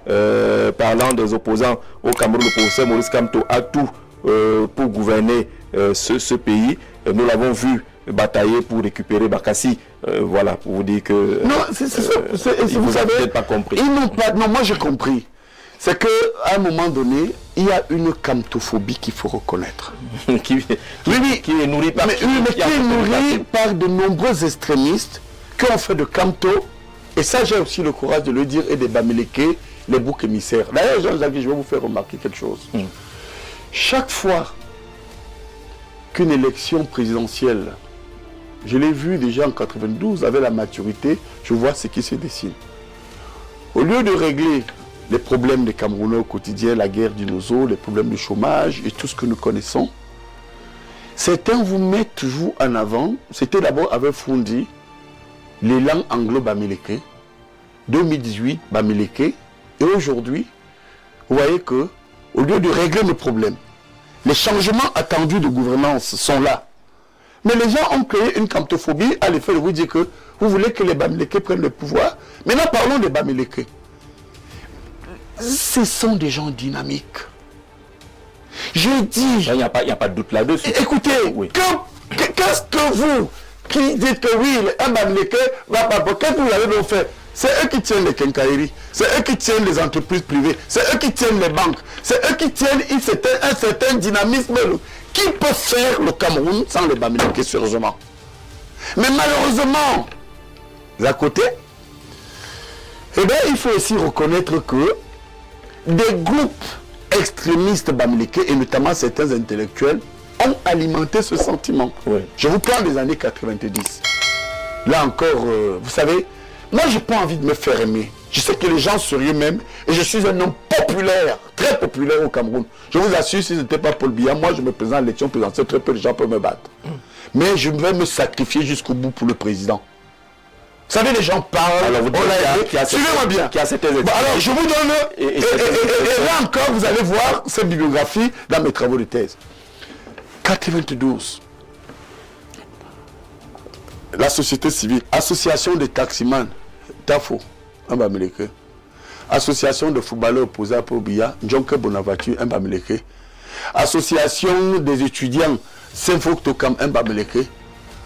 parlant des opposants au Cameroun, le professeur Maurice Kamto a tout pour gouverner ce pays. Nous l'avons vu batailler pour récupérer Bakassi. Voilà, pour vous dire que... Non, vous vous savez, peut-être pas compris. Ils n'ont pas... Non, moi j'ai compris. C'est qu'à un moment donné, il y a une camtophobie qu'il faut reconnaître. qui est nourrie par... Mais qui est nourrie par de nombreux extrémistes qui ont fait de camto. Et ça, j'ai aussi le courage de le dire, et des Bamileke, les boucs émissaires. D'ailleurs, Jean-Jacques, je vais vous faire remarquer quelque chose. Chaque fois qu'une élection présidentielle, je l'ai vu déjà en 92, avec la maturité, je vois ce qui se dessine. Au lieu de régler les problèmes des Camerounais au quotidien, la guerre du nozo, les problèmes de chômage et tout ce que nous connaissons, certains vous mettent toujours en avant. C'était d'abord avec Fundi, l'élan anglo-bamileke, 2018, Bamileke, et aujourd'hui, vous voyez que, au lieu de régler nos problèmes, les changements attendus de gouvernance sont là. Mais les gens ont créé une camtophobie à l'effet de vous dire que vous voulez que les Bamileke prennent le pouvoir. Maintenant, parlons des Bamileke. Ce sont des gens dynamiques. Je dis... Il n'y a pas de doute là-dessus. Écoutez, oui. Qu'est-ce que vous qui dites que oui, un Bamileke va pas... Qu'est-ce que vous avez donc fait? C'est eux qui tiennent les quincailleries, c'est eux qui tiennent les entreprises privées, c'est eux qui tiennent les banques, c'est eux qui tiennent un certain dynamisme. Qui peut faire le Cameroun sans les Bamileke, sérieusement? Mais malheureusement, à côté, eh bien, il faut aussi reconnaître que des groupes extrémistes Bamileke, et notamment certains intellectuels, ont alimenté ce sentiment. Oui. Je vous parle des années 90. Là encore, vous savez, moi, je n'ai pas envie de me faire aimer. Je sais que les gens sérieux même, et je suis un homme populaire, très populaire au Cameroun. Je vous assure, si ce n'était pas Paul Biya, moi je me présente à l'élection présidentielle, très peu de gens peuvent me battre. Mais je vais me sacrifier jusqu'au bout pour le président. Vous savez, les gens parlent, alors, suivez-moi bien. Alors je vous donne, et là encore, vous allez voir cette bibliographie dans mes travaux de thèse. 92. La société civile, association des taximans, TAFO, un Bamileke. Association de footballeurs opposés à Paul Biya, Njonke Bonaventure, un Bamileke. Association des étudiants, Saint-Fouc Tokam, un Bamileke.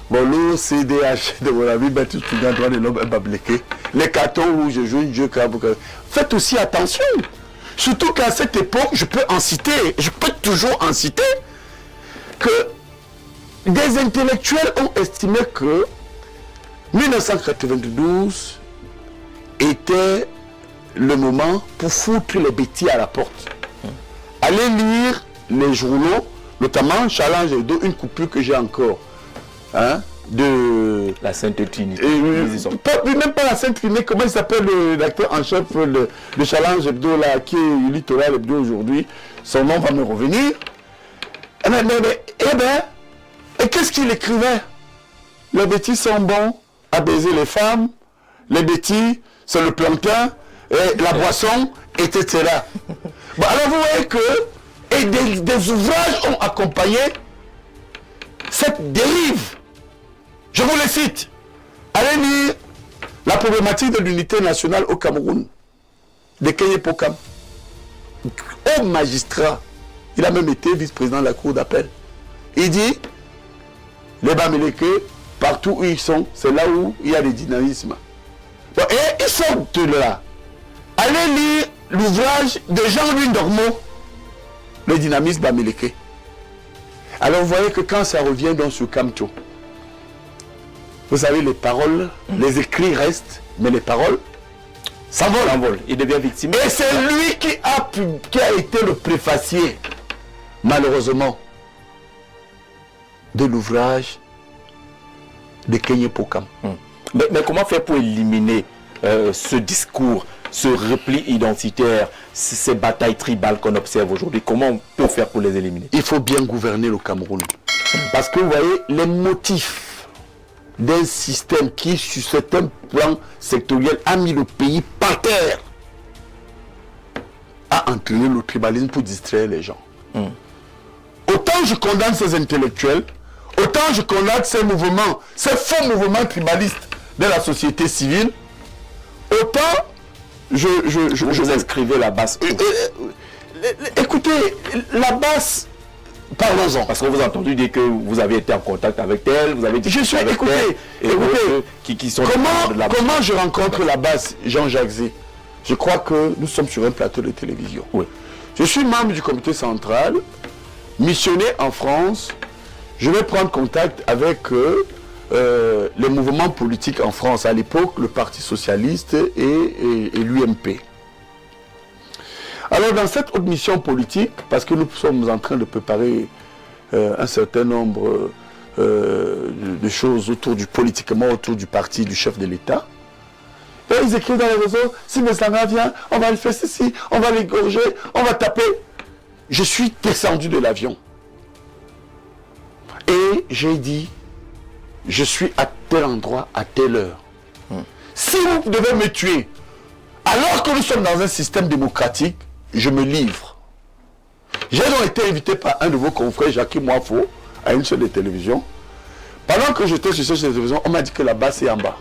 Bolo, CDH, de mon avis, Baptiste Pougan, droit de l'homme, un Bamileke. Les cartons rouges, je joue une jeu. Faites aussi attention. Surtout qu'à cette époque, je peux en citer, je peux toujours en citer, que des intellectuels ont estimé que 1992 était le moment pour foutre les bêtises à la porte. Allez lire les journaux, notamment Challenge Hebdo, une coupure que j'ai encore, hein, de la Sainte Trinité. Même pas la Sainte Trinité, comment il s'appelle l'acteur en chef de Challenge Hebdo, là, qui est Littoral Hebdo aujourd'hui, son nom va me revenir. Eh bien, et qu'est-ce qu'il écrivait? Les bêtises sont bons à baiser les femmes, les bêtises, c'est le plantain, et la boisson, etc. Bon, alors vous voyez que, et des ouvrages ont accompagné cette dérive. Je vous les cite. Allez lire la problématique de l'unité nationale au Cameroun, de Keye Pokam. Au magistrat, il a même été vice-président de la cour d'appel. Il dit, les Bamileke, partout où ils sont, c'est là où il y a des dynamismes. Bon, et ils sont de là. Allez lire l'ouvrage de Jean-Louis Dormeau, le dynamisme Bamileke. Alors vous voyez que quand ça revient dans ce Camto, vous savez, les paroles, les écrits restent, mais les paroles s'envolent. Il devient victime. Et c'est lui qui a été le préfacier, malheureusement, de l'ouvrage de Keye Pokam. Mais comment faire pour éliminer ce discours, ce repli identitaire, ces batailles tribales qu'on observe aujourd'hui? Comment on peut faire pour les éliminer? Il faut bien gouverner le Cameroun. Parce que vous voyez, les motifs d'un système qui, sur certains plans sectoriels, a mis le pays par terre, a entraîné le tribalisme pour distraire les gens. Autant je condamne ces intellectuels, autant je condamne ces mouvements, ces faux mouvements tribalistes de la société civile, autant vous inscrivez la base. Écoutez, la base, parlons-en. Parce qu'on vous a entendu dire que vous avez été en contact avec elle, vous avez dit qui sont comment je rencontre la base, Jean-Jacques Zé? Je crois que nous sommes sur un plateau de télévision. Oui. Je suis membre du comité central, missionné en France. Je vais prendre contact avec les mouvements politiques en France. À l'époque, le Parti Socialiste et l'UMP. Alors, dans cette autre mission politique, parce que nous sommes en train de préparer un certain nombre de choses politiquement autour du parti du chef de l'État, et ils écrivent dans les réseaux, si Messanga vient, on va le faire ceci, on va l'égorger, on va taper. Je suis descendu de l'avion. Et j'ai dit, je suis à tel endroit, à telle heure. Si vous devez me tuer, alors que nous sommes dans un système démocratique, je me livre. J'ai donc été invité par un de vos confrères, Jacques Moifo, à une chaîne de télévision. Pendant que j'étais sur cette chaîne de télévision, on m'a dit que la base est en bas.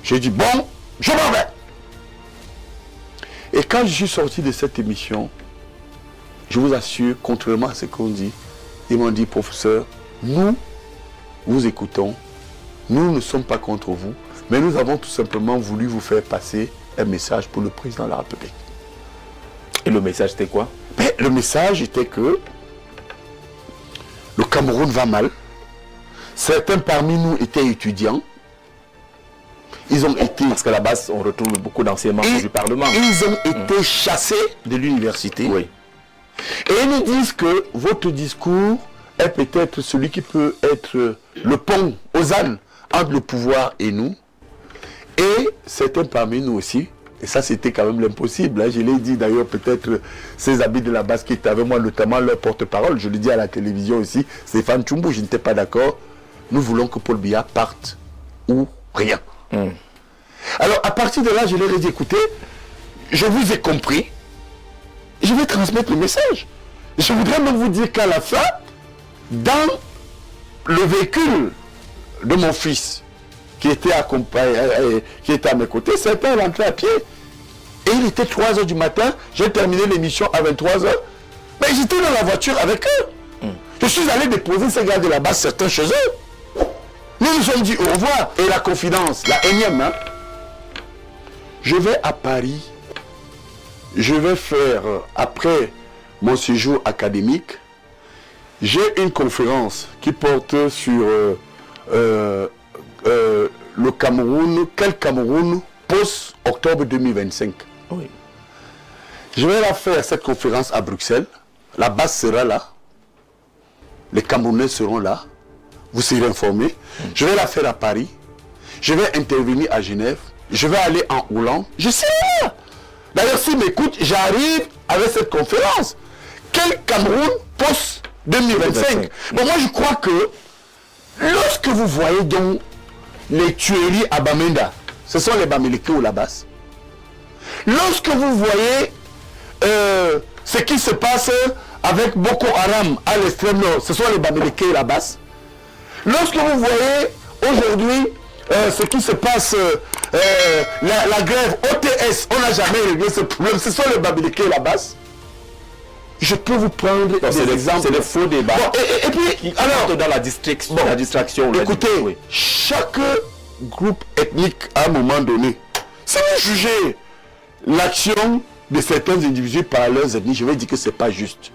J'ai dit, bon, je m'en vais. Et quand je suis sorti de cette émission, je vous assure, contrairement à ce qu'on dit, ils m'ont dit, professeur, nous vous écoutons, nous ne sommes pas contre vous, mais nous avons tout simplement voulu vous faire passer un message pour le président de la République. Et le message c'était quoi? Mais le message était que le Cameroun va mal. Certains parmi nous étaient étudiants. Ils ont été... Parce qu'à la base, on retrouve beaucoup d'anciens membres du Parlement. Ils ont été chassés de l'université. Oui. Et ils nous disent que votre discours est peut-être celui qui peut être le pont aux ânes entre le pouvoir et nous. Et certains parmi nous aussi, et ça c'était quand même l'impossible, hein, je l'ai dit d'ailleurs, peut-être ces habits de la base qui étaient avec moi, notamment leur porte-parole, je l'ai dit à la télévision aussi, Stéphane Tchoumbou, je n'étais pas d'accord, nous voulons que Paul Biya parte ou rien. Alors à partir de là, je leur ai dit, écoutez, je vous ai compris, je vais transmettre le message. Je voudrais même vous dire qu'à la fin, dans le véhicule de mon fils, qui était à mes côtés, certains rentraient à pied. Et il était 3 h du matin, j'ai terminé l'émission à 23 h. Mais j'étais dans la voiture avec eux. Je suis allé déposer ces gars de la base, certains chez eux. Nous nous sommes dit au revoir. Et la confidence, la énième, hein. Je vais à Paris. Je vais faire, après mon séjour académique, j'ai une conférence qui porte sur le Cameroun, quel Cameroun post-octobre 2025. Oui. Je vais la faire, cette conférence, à Bruxelles. La base sera là. Les Camerounais seront là. Vous serez informés. Je vais la faire à Paris. Je vais intervenir à Genève. Je vais aller en Hollande. Je serai là. D'ailleurs, s'ils m'écoutent, j'arrive avec cette conférence. Quel Cameroun post-2025. Bon, moi, je crois que lorsque vous voyez donc les tueries à Bamenda, ce sont les Bamileke ou la base. Lorsque vous voyez ce qui se passe avec Boko Haram à l'extrême nord, ce sont les Bamileke et la base. Lorsque vous voyez aujourd'hui ce qui se passe, la grève OTS, on n'a jamais réglé ce problème, ce sont les Bamileke et la base. Je peux vous prendre des exemples. C'est des faux débats. Bon, et puis, alors, dans la distraction. Écoutez, oui. Chaque groupe ethnique, à un moment donné, si vous jugez l'action de certains individus par leurs ethnies, je vais dire que ce n'est pas juste.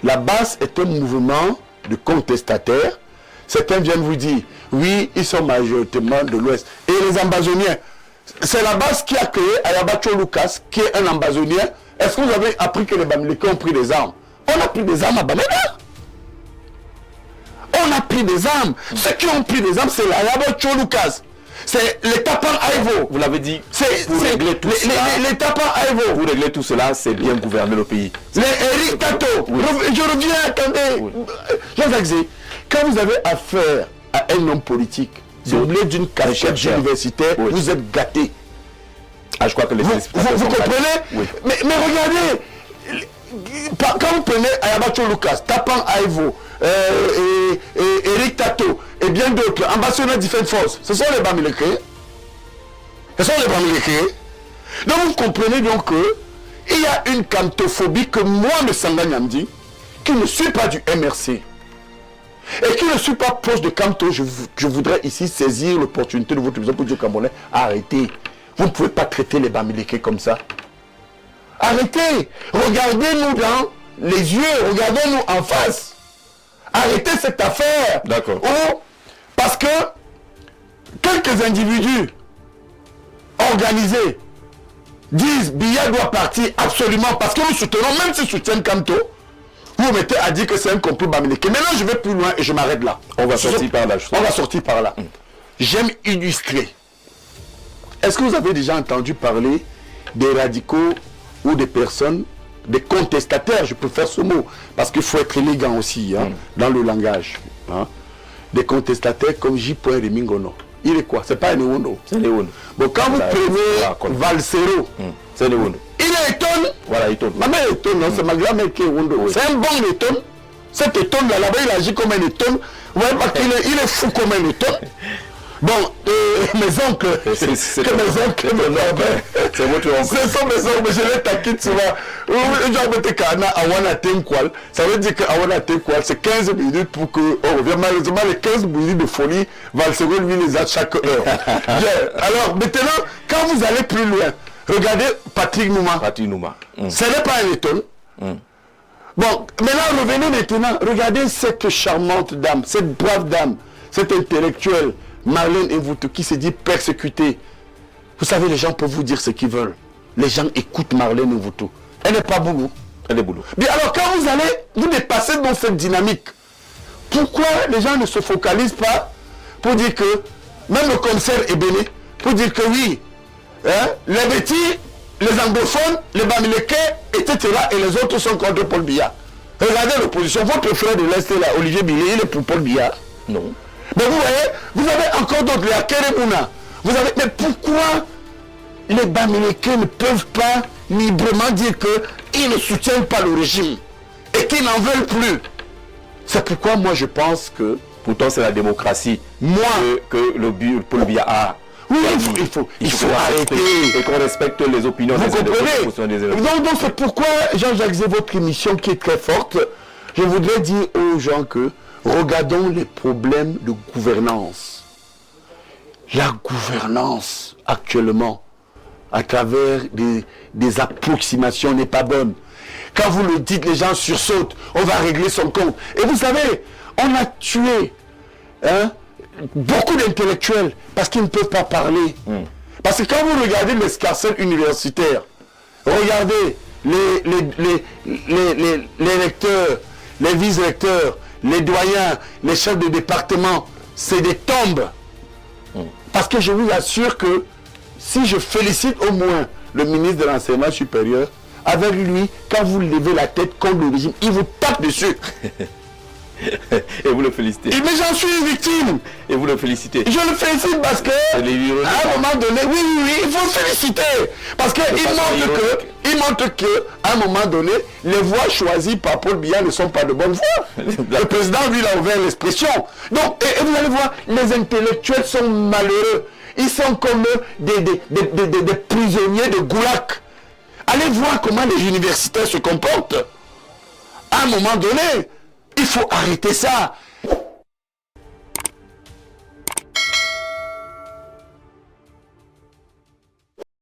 La base est un mouvement de contestataires. Certains viennent vous dire, oui, ils sont majoritairement de l'Ouest. Et les ambazoniens, c'est la base qui a créé Ayabacho Lucas, qui est un ambazonien. Est-ce que vous avez appris que les Bamileke ont pris des armes? On a pris des armes à Bamenda. On a pris des armes. Ceux qui ont pris des armes, c'est l'Ayabacho Lucas. C'est les Tapan Aivo. Vous l'avez dit, pour régler tout cela. Les Tapan Aivo. Pour régler tout cela, c'est bien gouverner le pays. Les Eric Tato. Oui. Je reviens, attendez. Oui. Jean-Jacques Zé, quand vous avez affaire à un homme politique, doublé d'une casquette universitaire, oui. Vous êtes gâté. Ah, je crois que les vous comprenez? Oui. Mais regardez, quand vous prenez Ayabacho Lucas, Tapan Aivo, et Eric Tato, et bien d'autres, ambassadeurs de Defense Force, ce sont les Bamileke. Ce sont les Bamileke. Donc vous comprenez donc qu'il y a une cantophobie que moi, M. Sanga Nyamdi, qui ne suis pas du MRC, et qui ne suis pas proche de Camto, je voudrais ici saisir l'opportunité de votre émission pour dire Camerounais, arrêtez. Vous ne pouvez pas traiter les Bamileke comme ça. Arrêtez. Regardez-nous dans les yeux, regardez-nous en face. Arrêtez cette affaire. D'accord. Parce que quelques individus organisés disent Biya doit partir absolument parce que nous soutenons, même s'ils soutiennent Camto, vous mettez à dire que c'est un complot Bamileke. Maintenant, je vais plus loin et je m'arrête là. On va sortir par là. On va sortir par là. J'aime illustrer. Est-ce que vous avez déjà entendu parler des radicaux ou des personnes, des contestataires, je préfère ce mot, parce qu'il faut être élégant aussi dans le langage. Des contestataires comme J. Remingono. Il est quoi? C'est pas un Ewondo. C'est Léon. Bon, quand vous prenez Valsero, c'est Léon. il est étonne. Voilà, il tourne. Ma mère est étonne, non, c'est ma grand-mère qui est Ewondo. Oui. C'est un bon étonne. Cet étonne là-bas, il agit comme un étonne. Vous voyez pas qu'il il est fou comme un étonne. Bon, mes oncles, c'est votre oncle. Ce sont mes oncles, je les taquine souvent. Ça veut dire qu'Awana Tenkwal, c'est 15 minutes pour que. Oh, malheureusement, les 15 minutes de folie, Valsero lui les a chaque heure. Alors, maintenant, quand vous allez plus loin, regardez Patrick Nouma. Patrick Nouma. Ce n'est pas un étonne. Bon, maintenant, revenez maintenant. Regardez cette charmante dame, cette brave dame, cette intellectuelle. Marlène Mvuto qui se dit persécutée. Vous savez, les gens peuvent vous dire ce qu'ils veulent. Les gens écoutent Marlène Mvuto. Elle n'est pas boulot. Elle est boulot. Mais alors quand vous allez vous dépasser dans cette dynamique, pourquoi les gens ne se focalisent pas pour dire que, même le commissaire est béni, pour dire que oui, les bêtis, les anglophones, les Bamileke, etc. et les autres sont contre Paul Biya. Regardez l'opposition. Votre frère de l'Est là, Olivier Billet, il est pour Paul Biya. Non. Mais vous voyez, vous avez encore d'autres, les Akeremouna. Vous avez, mais pourquoi les Bamileke ne peuvent pas librement dire qu'ils ne soutiennent pas le régime et qu'ils n'en veulent plus? C'est pourquoi moi je pense que... Pourtant c'est la démocratie que le Paul Biya a. Oui, il faut arrêter. Et qu'on respecte les opinions. Vous comprenez? Donc c'est pourquoi, Jean-Jacques Zé, votre émission qui est très forte, je voudrais dire aux gens que regardons les problèmes de gouvernance. La gouvernance, actuellement, à travers des approximations, n'est pas bonne. Quand vous le dites, les gens sursautent. On va régler son compte. Et vous savez, on a tué beaucoup d'intellectuels parce qu'ils ne peuvent pas parler. Parce que quand vous regardez l'escarcelle universitaire, regardez les recteurs, les vice-recteurs, les doyens, les chefs de département, c'est des tombes. Parce que je vous assure que si je félicite au moins le ministre de l'Enseignement supérieur, avec lui, quand vous levez la tête contre le régime, il vous tape dessus. Et vous le félicitez. Mais j'en suis victime. Et vous le félicitez. Je le félicite parce que, à un moment donné, oui, il faut féliciter. Parce qu'il montre qu'à un moment donné, les voix choisies par Paul Biya ne sont pas de bonnes voix. Le président, lui, il a ouvert l'expression. Donc, et vous allez voir, les intellectuels sont malheureux. Ils sont comme des prisonniers de goulag. Allez voir comment les universitaires se comportent. À un moment donné, il faut arrêter ça.